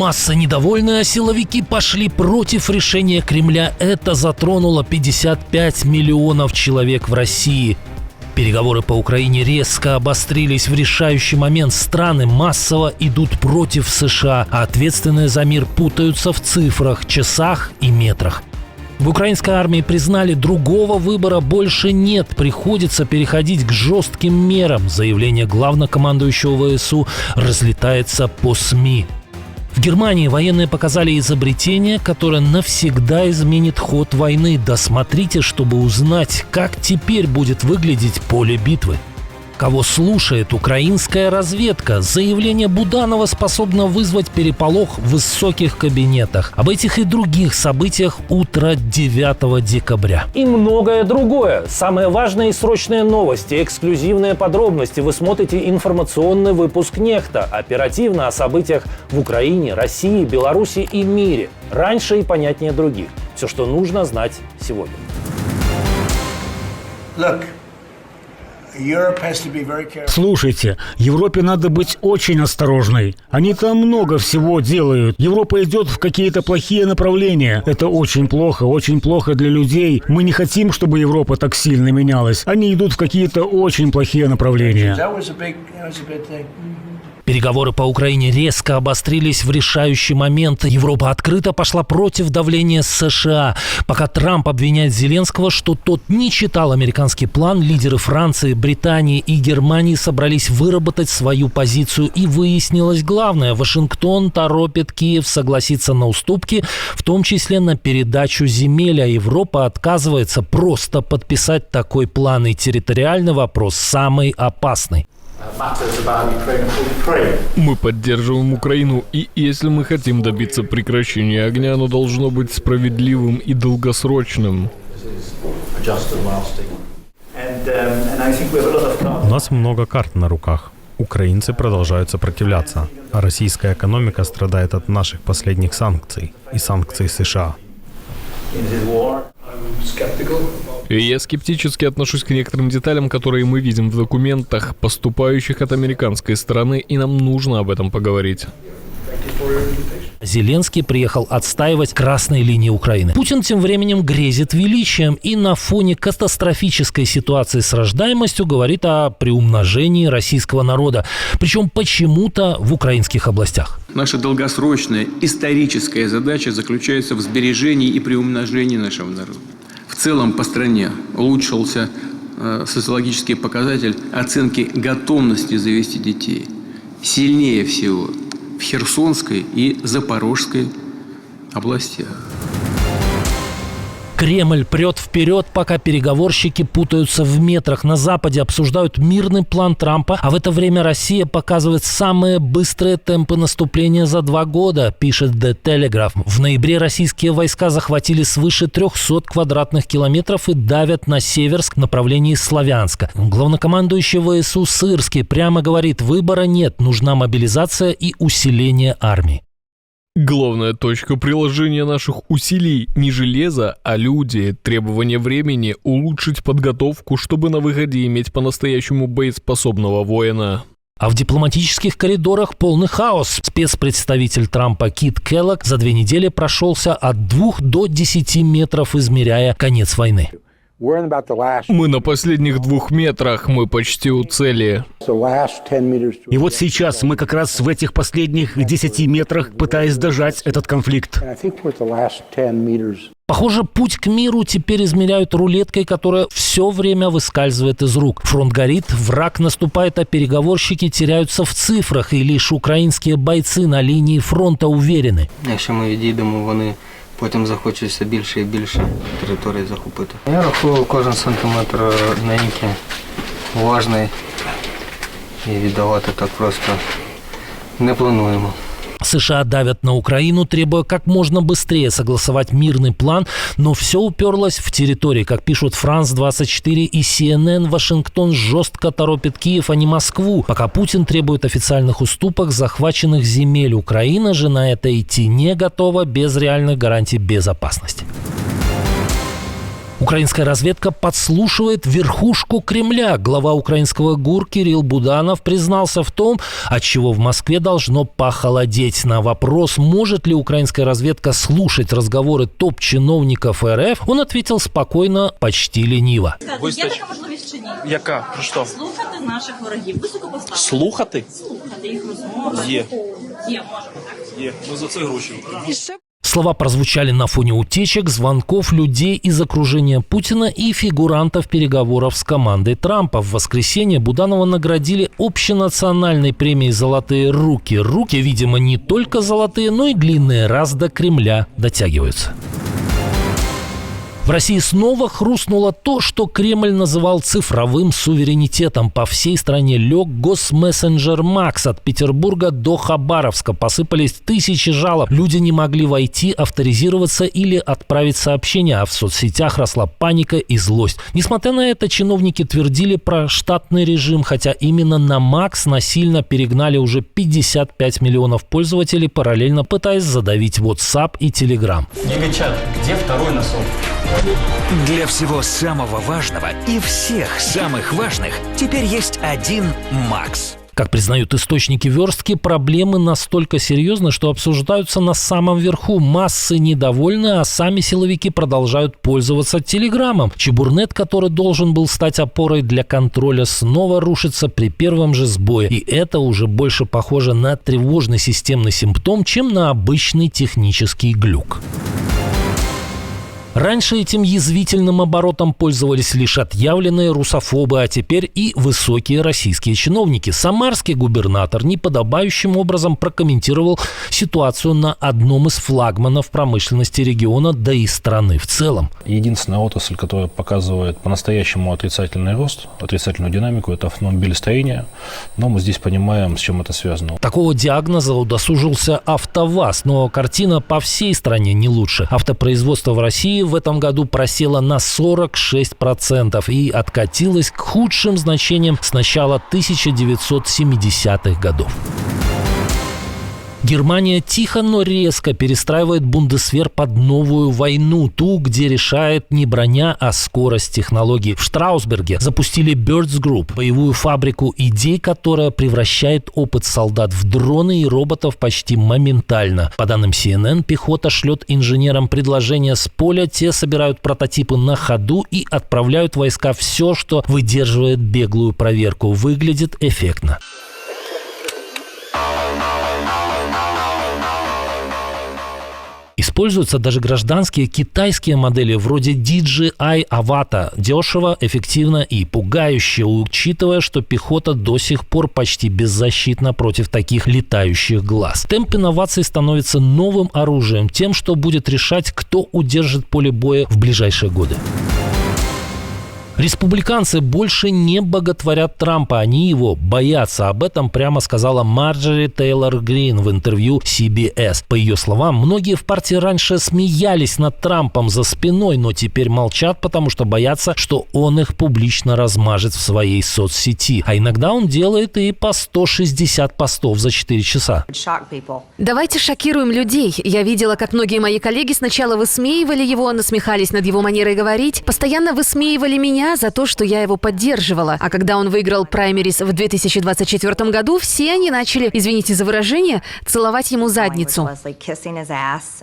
Масса недовольны, а силовики пошли против решения Кремля. Это затронуло 55 миллионов человек в России. Переговоры по Украине резко обострились в решающий момент. Страны массово идут против США, а ответственные за мир путаются в цифрах, часах и метрах. В украинской армии признали, другого выбора больше нет. Приходится переходить к жестким мерам. Заявление главнокомандующего ВСУ разлетается по СМИ. В Германии военные показали изобретение, которое навсегда изменит ход войны. Досмотрите, чтобы узнать, как теперь будет выглядеть поле битвы. Кого слушает украинская разведка? Заявление Буданова способно вызвать переполох в высоких кабинетах. Об этих и других событиях утро 9 декабря. И многое другое. Самые важные и срочные новости, эксклюзивные подробности. Вы смотрите информационный выпуск «Нехта». Оперативно о событиях в Украине, России, Беларуси и мире. Раньше и понятнее других. Все, что нужно знать сегодня. Слушайте, Европе надо быть очень осторожной. Они там много всего делают. Европа идет в какие-то плохие направления. Это очень плохо для людей. Мы не хотим, чтобы Европа так сильно менялась. Они идут в какие-то очень плохие направления. Переговоры по Украине резко обострились в решающий момент. Европа открыто пошла против давления США. Пока Трамп обвиняет Зеленского, что тот не читал американский план, лидеры Франции, Британии и Германии собрались выработать свою позицию. И выяснилось главное. Вашингтон торопит Киев согласиться на уступки, в том числе на передачу земель. А Европа отказывается просто подписать такой план. И территориальный вопрос самый опасный. Мы поддерживаем Украину, и если мы хотим добиться прекращения огня, оно должно быть справедливым и долгосрочным. У нас много карт на руках. Украинцы продолжают сопротивляться, а российская экономика страдает от наших последних санкций и санкций США. И я скептически отношусь к некоторым деталям, которые мы видим в документах, поступающих от американской стороны, и нам нужно об этом поговорить. Зеленский приехал отстаивать красные линии Украины. Путин тем временем грезит величием и на фоне катастрофической ситуации с рождаемостью говорит о приумножении российского народа. Причем почему-то в украинских областях. Наша долгосрочная историческая задача заключается в сбережении и приумножении нашего народа. В целом по стране улучшился социологический показатель оценки готовности завести детей. Сильнее всего в Херсонской и Запорожской областях. Кремль прет вперед, пока переговорщики путаются в метрах. На Западе обсуждают мирный план Трампа, а в это время Россия показывает самые быстрые темпы наступления за 2 года, пишет The Telegraph. В ноябре российские войска захватили свыше 300 квадратных километров и давят на Северск в направлении Славянска. Главнокомандующий ВСУ Сырский прямо говорит: выбора нет, нужна мобилизация и усиление армии. Главная точка приложения наших усилий – не железо, а люди. Требование времени – улучшить подготовку, чтобы на выходе иметь по-настоящему боеспособного воина. А в дипломатических коридорах полный хаос. Спецпредставитель Трампа Кит Келлог за 2 недели прошелся от 2 до 10 метров, измеряя конец войны. Мы на последних 2 метрах, мы почти у цели. И вот сейчас мы как раз в этих последних 10 метрах, пытаясь дожать этот конфликт. Похоже, путь к миру теперь измеряют рулеткой, которая все время выскальзывает из рук. Фронт горит, враг наступает, а переговорщики теряются в цифрах, и лишь украинские бойцы на линии фронта уверены. Якщо ми відійдемо, вони потім захочуть все більше і більше території захопити. Я рахую, кожен сантиметр неньки важний і віддавати так просто не плануємо. США давят на Украину, требуя как можно быстрее согласовать мирный план, но все уперлось в территории. Как пишут France-24 и CNN, Вашингтон жестко торопит Киев, а не Москву, пока Путин требует официальных уступок захваченных земель. Украина же на это идти не готова без реальных гарантий безопасности. Украинская разведка подслушивает верхушку Кремля. Глава украинского ГУР Кирилл Буданов признался в том, от чего в Москве должно похолодеть. На вопрос, может ли украинская разведка слушать разговоры топ-чиновников РФ, он ответил спокойно, почти лениво. Є така можливість чи ні? Яка? Про що? Слухати наших ворогів, високопоставлених. Слухати? Слухати їх розмови. Є. Є, можемо, так? Є. Ми за це гроші. Слова прозвучали на фоне утечек, звонков людей из окружения Путина и фигурантов переговоров с командой Трампа. В воскресенье Буданова наградили общенациональной премией «Золотые руки». Руки, видимо, не только золотые, но и длинные, раз до Кремля дотягиваются. В России снова хрустнуло то, что Кремль называл цифровым суверенитетом. По всей стране лег госмессенджер МАКС. От Петербурга до Хабаровска посыпались тысячи жалоб. Люди не могли войти, авторизироваться или отправить сообщения, а в соцсетях росла паника и злость. Несмотря на это, чиновники твердили про штатный режим, хотя именно на МАКС насильно перегнали уже 55 миллионов пользователей, параллельно пытаясь задавить WhatsApp и Telegram. Гигачат, где второй носок? Для всего самого важного и всех самых важных теперь есть один МАКС. Как признают источники верстки, проблемы настолько серьезны, что обсуждаются на самом верху. Массы недовольны, а сами силовики продолжают пользоваться Телеграмом. Чебурнет, который должен был стать опорой для контроля, снова рушится при первом же сбое. И это уже больше похоже на тревожный системный симптом, чем на обычный технический глюк. Раньше этим язвительным оборотом пользовались лишь отъявленные русофобы, а теперь и высокие российские чиновники. Самарский губернатор неподобающим образом прокомментировал ситуацию на одном из флагманов промышленности региона, да и страны в целом. Единственная отрасль, которая показывает по-настоящему отрицательный рост, отрицательную динамику, это автомобилестроение. Но мы здесь понимаем, с чем это связано. Такого диагноза удосужился АвтоВАЗ, но картина по всей стране не лучше. Автопроизводство в России в этом году просела на 46% и откатилась к худшим значениям с начала 1970-х годов. Германия тихо, но резко перестраивает Бундесвер под новую войну, ту, где решает не броня, а скорость технологий. В Штраусберге запустили Birds Group, боевую фабрику идей, которая превращает опыт солдат в дроны и роботов почти моментально. По данным CNN, пехота шлет инженерам предложения с поля, те собирают прототипы на ходу и отправляют войска все, что выдерживает беглую проверку. Выглядит эффектно. Используются даже гражданские китайские модели вроде DJI Avata. Дешево, эффективно и пугающе, учитывая, что пехота до сих пор почти беззащитна против таких летающих глаз. Темп инноваций становится новым оружием, тем, что будет решать, кто удержит поле боя в ближайшие годы. Республиканцы больше не боготворят Трампа, они его боятся. Об этом прямо сказала Марджори Тейлор Грин в интервью CBS. По ее словам, многие в партии раньше смеялись над Трампом за спиной, но теперь молчат, потому что боятся, что он их публично размажет в своей соцсети. А иногда он делает и по 160 постов за 4 часа. Давайте шокируем людей. Я видела, как многие мои коллеги сначала высмеивали его, насмехались над его манерой говорить, постоянно высмеивали меня за то, что я его поддерживала. А когда он выиграл праймерис в 2024 году, все они начали, извините за выражение, целовать ему задницу.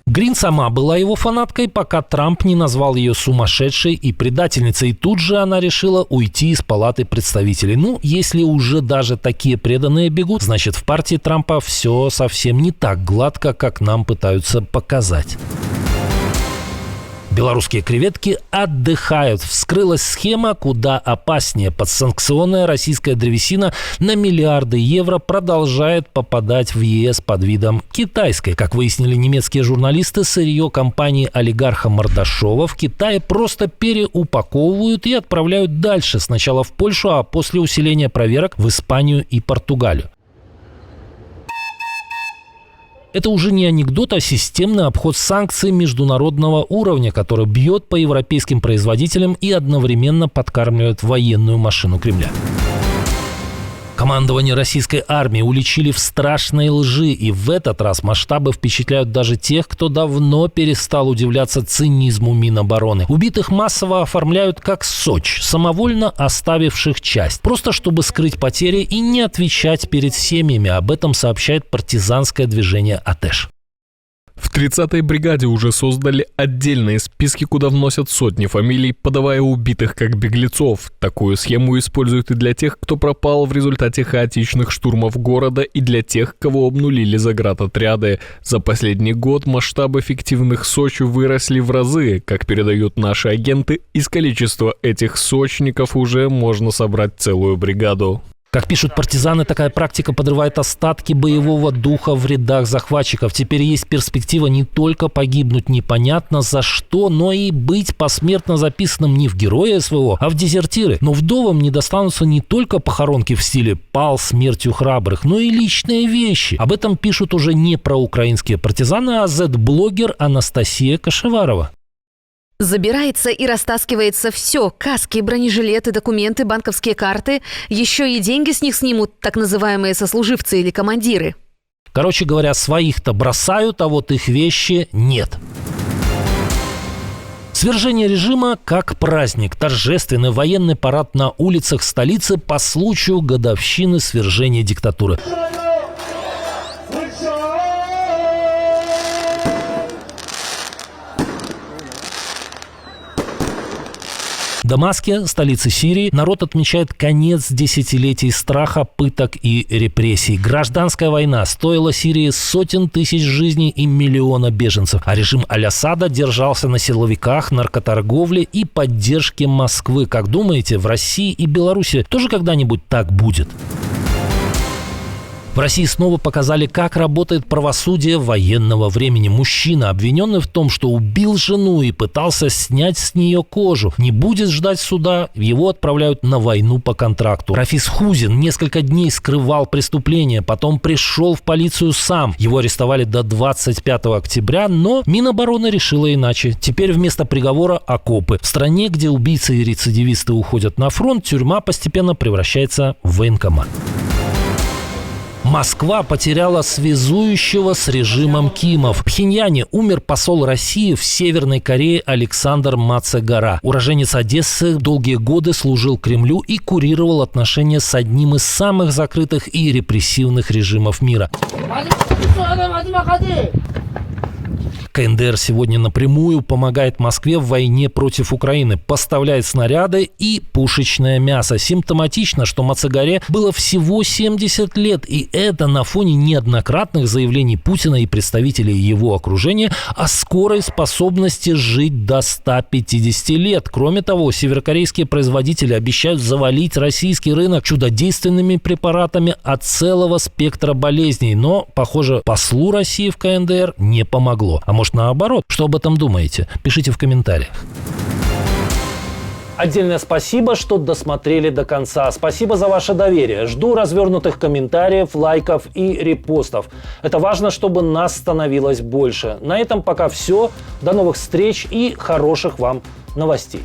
Грин сама была его фанаткой, пока Трамп не назвал ее сумасшедшей и предательницей. И тут же она решила уйти из Палаты представителей. Ну, если уже даже такие преданные бегут, значит, в партии Трампа все совсем не так гладко, как нам пытаются показать. Белорусские креветки отдыхают. Вскрылась схема куда опаснее. Подсанкционная российская древесина на миллиарды евро продолжает попадать в ЕС под видом китайской. Как выяснили немецкие журналисты, сырье компании олигарха Мордашова в Китае просто переупаковывают и отправляют дальше. Сначала в Польшу, а после усиления проверок в Испанию и Португалию. Это уже не анекдот, а системный обход санкций международного уровня, который бьет по европейским производителям и одновременно подкармливает военную машину Кремля. Командование российской армии уличили в страшной лжи, и в этот раз масштабы впечатляют даже тех, кто давно перестал удивляться цинизму Минобороны. Убитых массово оформляют как Сочи, самовольно оставивших часть, просто чтобы скрыть потери и не отвечать перед семьями. Об этом сообщает партизанское движение «Атэш». В 30-й бригаде уже создали отдельные списки, куда вносят сотни фамилий, подавая убитых как беглецов. Такую схему используют и для тех, кто пропал в результате хаотичных штурмов города, и для тех, кого обнулили заградотряды. За последний год масштабы фиктивных Сочи выросли в разы. Как передают наши агенты, из количества этих сочников уже можно собрать целую бригаду. Как пишут партизаны, такая практика подрывает остатки боевого духа в рядах захватчиков. Теперь есть перспектива не только погибнуть непонятно за что, но и быть посмертно записанным не в героя СВО, а в дезертиры. Но вдовам не достанутся не только похоронки в стиле «пал смертью храбрых», но и личные вещи. Об этом пишут уже не проукраинские партизаны, а Z-блогер Анастасия Кашеварова. Забирается и растаскивается все. Каски, бронежилеты, документы, банковские карты. Еще и деньги с них снимут так называемые сослуживцы или командиры. Короче говоря, своих-то бросают, а вот их вещи нет. Свержение режима как праздник. Торжественный военный парад на улицах столицы по случаю годовщины свержения диктатуры. В Дамаске, столице Сирии, народ отмечает конец десятилетий страха, пыток и репрессий. Гражданская война стоила Сирии сотен тысяч жизней и миллиона беженцев. А режим Аль-Асада держался на силовиках, наркоторговле и поддержке Москвы. Как думаете, в России и Беларуси тоже когда-нибудь так будет? В России снова показали, как работает правосудие военного времени. Мужчина, обвиненный в том, что убил жену и пытался снять с нее кожу, не будет ждать суда, его отправляют на войну по контракту. Рафис Хузин несколько дней скрывал преступление, потом пришел в полицию сам. Его арестовали до 25 октября, но Минобороны решила иначе. Теперь вместо приговора окопы. В стране, где убийцы и рецидивисты уходят на фронт, тюрьма постепенно превращается в военкомат. Москва потеряла связующего с режимом Кима. В Пхеньяне умер посол России в Северной Корее Александр Мацегара. Уроженец Одессы долгие годы служил Кремлю и курировал отношения с одним из самых закрытых и репрессивных режимов мира. КНДР сегодня напрямую помогает Москве в войне против Украины, поставляет снаряды и пушечное мясо. Симптоматично, что Мацегаре было всего 70 лет, и это на фоне неоднократных заявлений Путина и представителей его окружения о скорой способности жить до 150 лет. Кроме того, северокорейские производители обещают завалить российский рынок чудодейственными препаратами от целого спектра болезней. Но, похоже, послу России в КНДР не помогло. А может, наоборот? Что об этом думаете? Пишите в комментариях. Отдельное спасибо, что досмотрели до конца. Спасибо за ваше доверие. Жду развернутых комментариев, лайков и репостов. Это важно, чтобы нас становилось больше. На этом пока все. До новых встреч и хороших вам новостей.